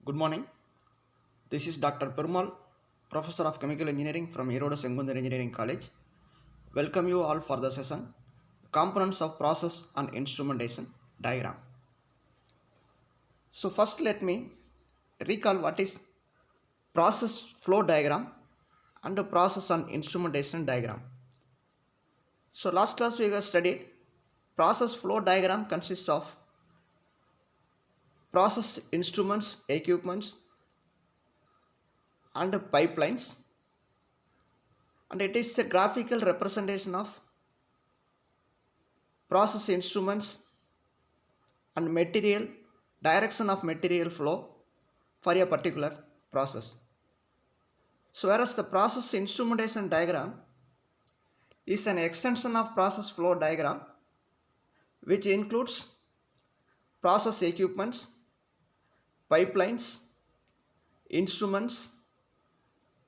Good morning. This is Dr. Perumal, Professor of Chemical Engineering from Eroda Sengundar Engineering College. Welcome you all for the session Components of Process and Instrumentation Diagram. So, first let me recall what is process flow diagram and the process and instrumentation diagram. So, last class we have studied process flow diagram consists of process instruments, equipments, and pipelines, and it is a graphical representation of process instruments and material direction of material flow for a particular process. So whereas the process instrumentation diagram is an extension of process flow diagram which includes process equipments, pipelines, instruments,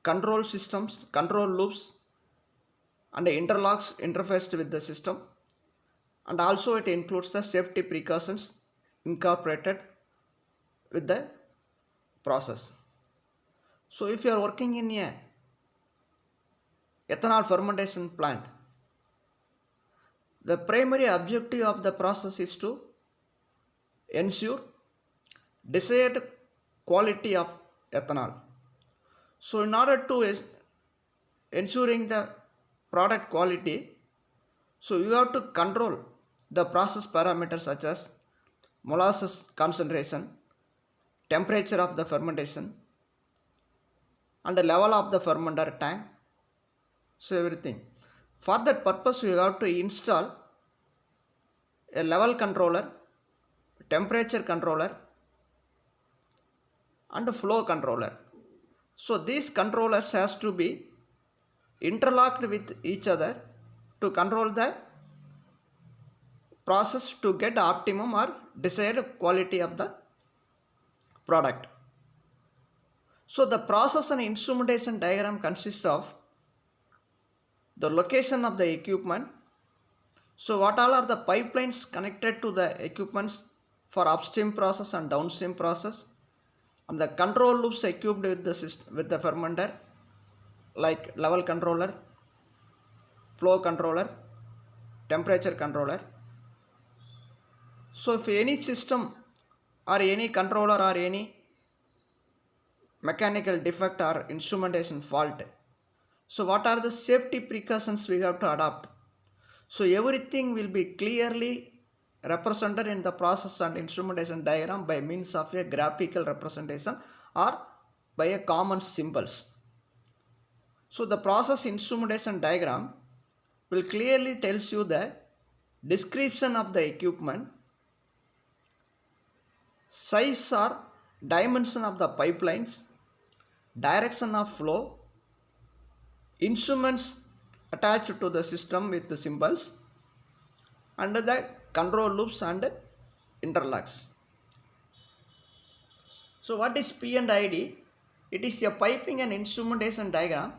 control systems, control loops, and interlocks interfaced with the system, and also it includes the safety precautions incorporated with the process. So if you are working in a ethanol fermentation plant, the primary objective of the process is to ensure desired quality of ethanol. So in order to ensuring the product quality, so you have to control the process parameters such as molasses concentration, temperature of the fermentation, and the level of the fermenter tank. So everything. For that purpose, you have to install a level controller, temperature controller, and a flow controller. So these controllers has to be interlocked with each other to control the process to get optimum or desired quality of the product. So the process and instrumentation diagram consists of the location of the equipment. So what all are the pipelines connected to the equipments for upstream process and downstream process, and the control loops equipped with the system, with the fermenter, like level controller, flow controller, temperature controller. So if any system or any controller or any mechanical defect or instrumentation fault, so what are the safety precautions we have to adopt? So everything will be clearly represented in the process and instrumentation diagram by means of a graphical representation or by a common symbols. So the process instrumentation diagram will clearly tells you the description of the equipment, size or dimension of the pipelines, direction of flow, instruments attached to the system with the symbols, and the control loops and interlocks. So what is P and ID? It is a piping and instrumentation diagram,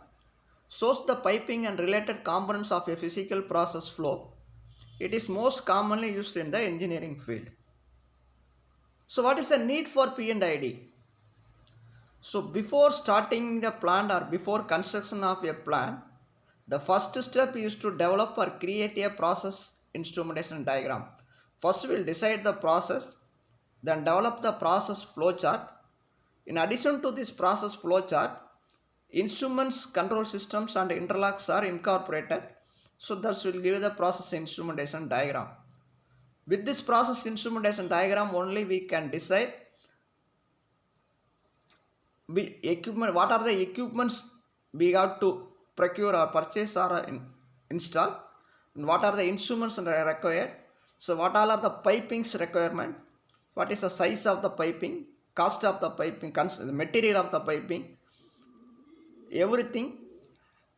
shows the piping and related components of a physical process flow. It is most commonly used in the engineering field. So what is the need for P and ID? So before starting the plant or before construction of a plant, the first step is to develop or create a process instrumentation diagram. First we will decide the process, then develop the process flow chart. In addition to this process flow chart, instruments, control systems, and interlocks are incorporated. So that will give the process instrumentation diagram. With this process instrumentation diagram only we can decide what are the equipments we have to procure or purchase or install, and what are the instruments required. So what all are the pipings requirement, what is the size of the piping, cost of the piping, the material of the piping, everything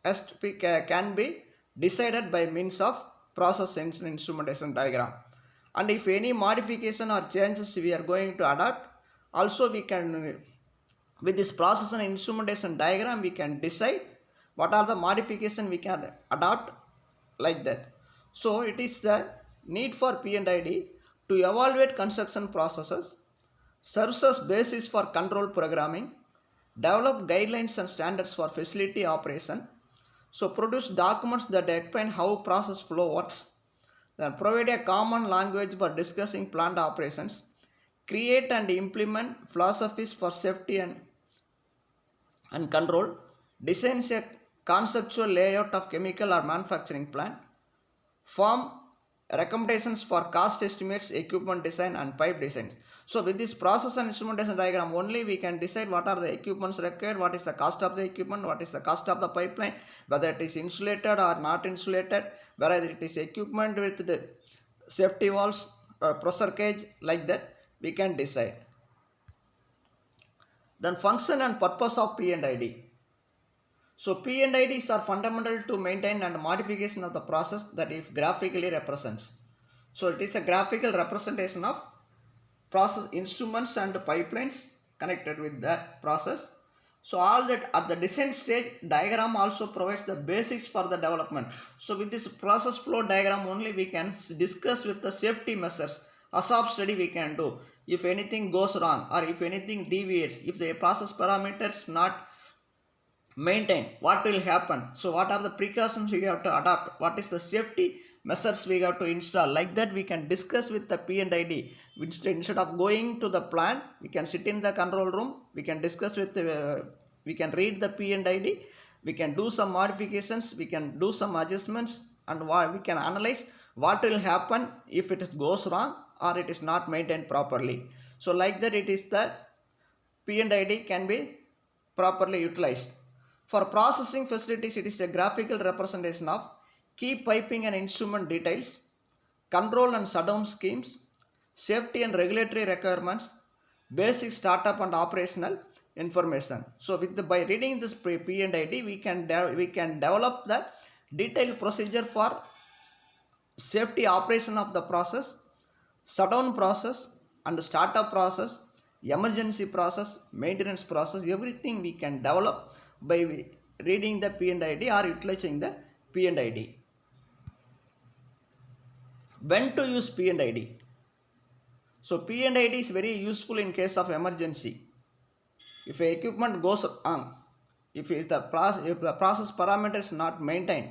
has to be, can be decided by means of process instrumentation diagram. And if any modification or changes we are going to adopt, also we can, with this process and instrumentation diagram, we can decide what are the modification we can adopt, like that. So it is the need for P and ID to evaluate construction processes, serves as basis for control programming, develop guidelines and standards for facility operation, so produce documents that explain how process flow works, then provide a common language for discussing plant operations, create and implement philosophies for safety and control, designs a conceptual layout of chemical or manufacturing plant, form recommendations for cost estimates, equipment design and pipe designs. So with this process and instrumentation diagram only we can decide what are the equipments required, what is the cost of the equipment, what is the cost of the pipeline, whether it is insulated or not insulated, whether it is equipment with the safety valves or pressure cage, like that we can decide. Then function and purpose of P&ID. So P&IDs are fundamental to maintain and modification of the process that if graphically represents. So it is a graphical representation of process instruments and pipelines connected with the process. So all that at the design stage, diagram also provides the basics for the development. So with this process flow diagram only we can discuss with the safety measures. ASAP study we can do. If anything goes wrong or if anything deviates, if the process parameters not maintain, what will happen, so what are the precautions we have to adopt, what is the safety measures we have to install, like that we can discuss with the P&ID. Instead of going to the plant, we can sit in the control room, we can discuss with we can read the P&ID, we can do some modifications, we can do some adjustments, and we can analyze what will happen if it goes wrong or it is not maintained properly. So like that it is the P&ID can be properly utilized. For processing facilities, it is a graphical representation of key piping and instrument details, control and shutdown schemes, safety and regulatory requirements, basic startup and operational information. So by reading this P&ID, we can develop the detailed procedure for safety operation of the process, shutdown process and startup process, emergency process, maintenance process, everything we can develop by reading the P&ID or utilizing the P&ID. When to use P&ID? So P&ID is very useful in case of emergency. If equipment goes wrong, if the process parameter is not maintained,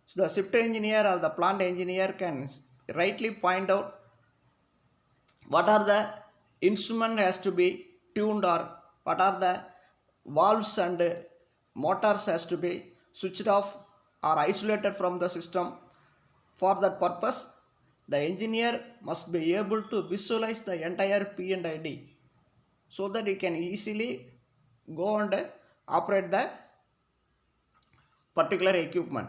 so the shift engineer or the plant engineer can rightly point out what are the instrument has to be tuned, or what are the valves and motors has to be switched off or isolated from the system. For that purpose, the engineer must be able to visualize the entire P&ID so that he can easily go and operate the particular equipment.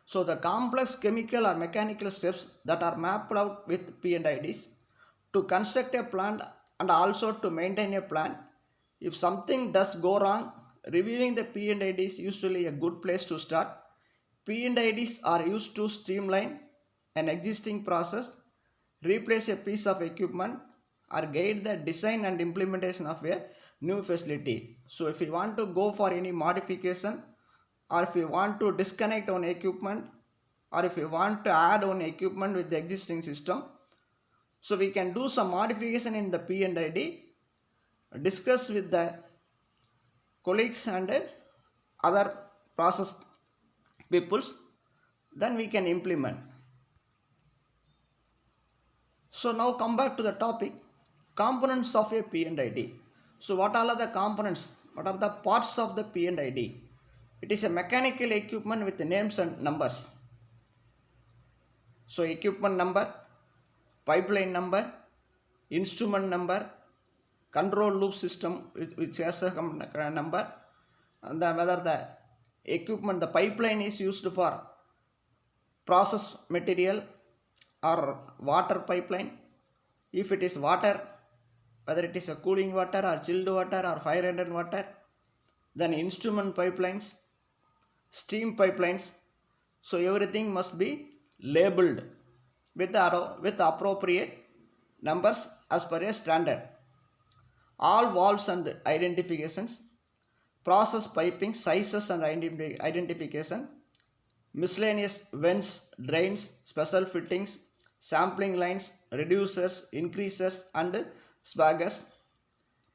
So the complex chemical or mechanical steps that are mapped out with P&IDs to construct a plant and also to maintain a plant. If something does go wrong, reviewing the P&ID is usually a good place to start. P&IDs are used to streamline an existing process, replace a piece of equipment, or guide the design and implementation of a new facility. So if you want to go for any modification, or if you want to disconnect on equipment, or if you want to add on equipment with the existing system, so we can do some modification in the P&ID, discuss with the colleagues and other process peoples, then we can implement. So now come back to the topic, components of a P&ID. So what all are the components? What are the parts of the P&ID? It is a mechanical equipment with names and numbers. So equipment number, pipeline number, instrument number, control loop system which has a number, and whether the equipment, the pipeline is used for process material or water pipeline. If it is water, whether it is a cooling water or chilled water or fire retardant water, then instrument pipelines, steam pipelines. So everything must be labeled with appropriate numbers as per a standard. All valves and identifications, process piping sizes and identification, miscellaneous vents, drains, special fittings, sampling lines, reducers, increasers and swaggers,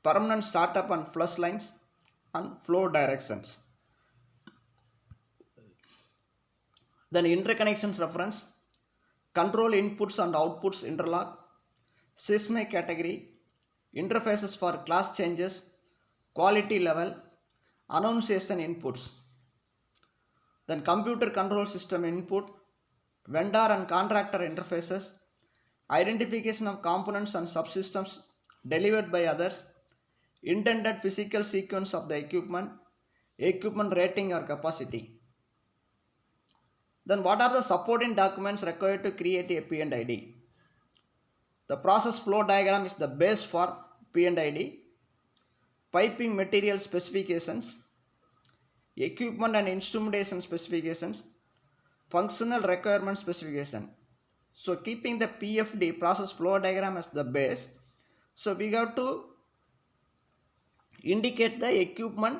permanent startup and flush lines, and flow directions. Then interconnections reference, control inputs and outputs interlock, seismic category, interfaces for class changes, quality level, annunciation inputs. Then computer control system input, vendor and contractor interfaces, identification of components and subsystems delivered by others, intended physical sequence of the equipment, equipment rating or capacity. Then what are the supporting documents required to create a P&ID? The process flow diagram is the base for P&ID, piping material specifications, equipment and instrumentation specifications, functional requirement specification. So keeping the PFD, process flow diagram, as the base, so we have to indicate the equipment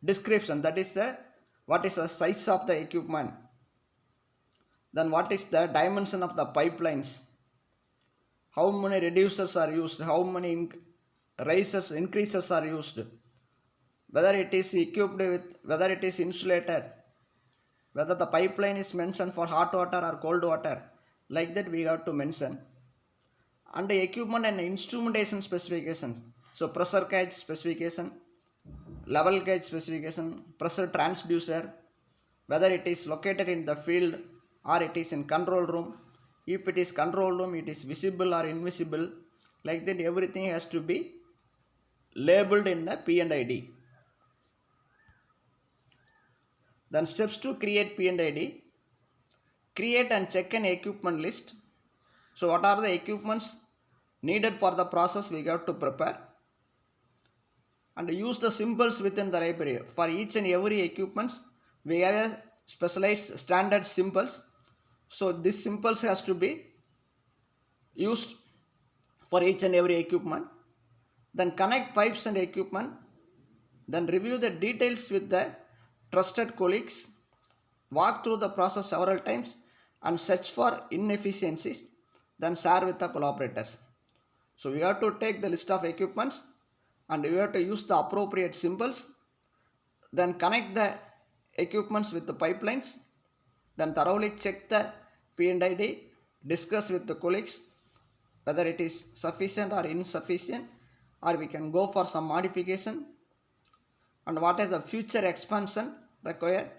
description, that is the what is the size of the equipment, then what is the dimension of the pipelines, how many reducers are used, how many risers, increases are used, whether it is equipped with, whether it is insulated, whether the pipeline is mentioned for hot water or cold water, like that we have to mention. And the equipment and instrumentation specifications, so pressure gauge specification, level gauge specification, pressure transducer, whether it is located in the field or it is in control room. If it is control room, it is visible or invisible, like that everything has to be labeled in the P&ID. Then steps to create P&ID, create and check an equipment list. So what are the equipments needed for the process we have to prepare, and use the symbols within the library. For each and every equipments we have a specialized standard symbols, so this symbols has to be used for each and every equipment. Then connect pipes and equipment, then review the details with the trusted colleagues, walk through the process several times and search for inefficiencies, then share with the collaborators. So we have to take the list of equipments and we have to use the appropriate symbols, then connect the equipments with the pipelines, then thoroughly check the P&ID, discuss with the colleagues whether it is sufficient or insufficient, or we can go for some modification, and what is the future expansion required,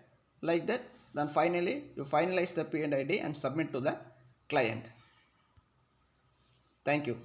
like that. Then finally you finalize the P&ID and submit to the client. Thank you.